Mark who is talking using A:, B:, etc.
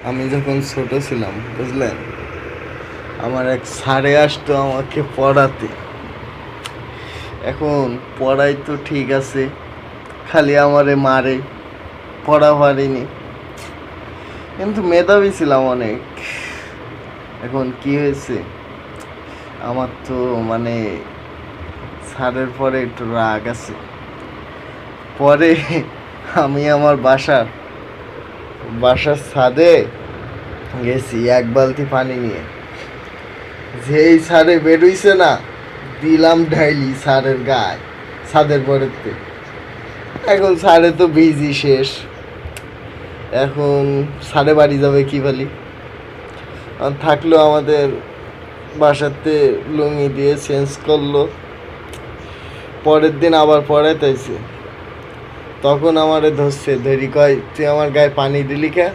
A: আমি যখন ছোট ছিলাম বুঝলেন, আমার এক স্যারে আসতো আমাকে পড়াতে। এখন পড়াই তো ঠিক আছে, খালি আমারে মারে, পড়া পারিনি, কিন্তু মেধাবী ছিলাম অনেক। এখন কি হয়েছে, আমার তো মানে স্যারের পরে একটু রাগ আছে। পরে আমি আমার বাসার ছাদে গেছি এক বালতি পানি নিয়ে। যেই স্যারে বেরোইছে না, দিলাম ঢাইলি স্যারের গায়ে, ছাদের পরেতে। এখন স্যারে তো বিজি শেষ। এখন স্যারে বাড়ি যাবে কি বলি, আর থাকলো আমাদের বাসাতে লুঙ্গি দিয়ে চেঞ্জ করলো। পরের দিন আবার পড়াইতেছে, তখন আমারে ধরছে, ধরি কয় তুই আমার গায়ে পানি দিলি কে।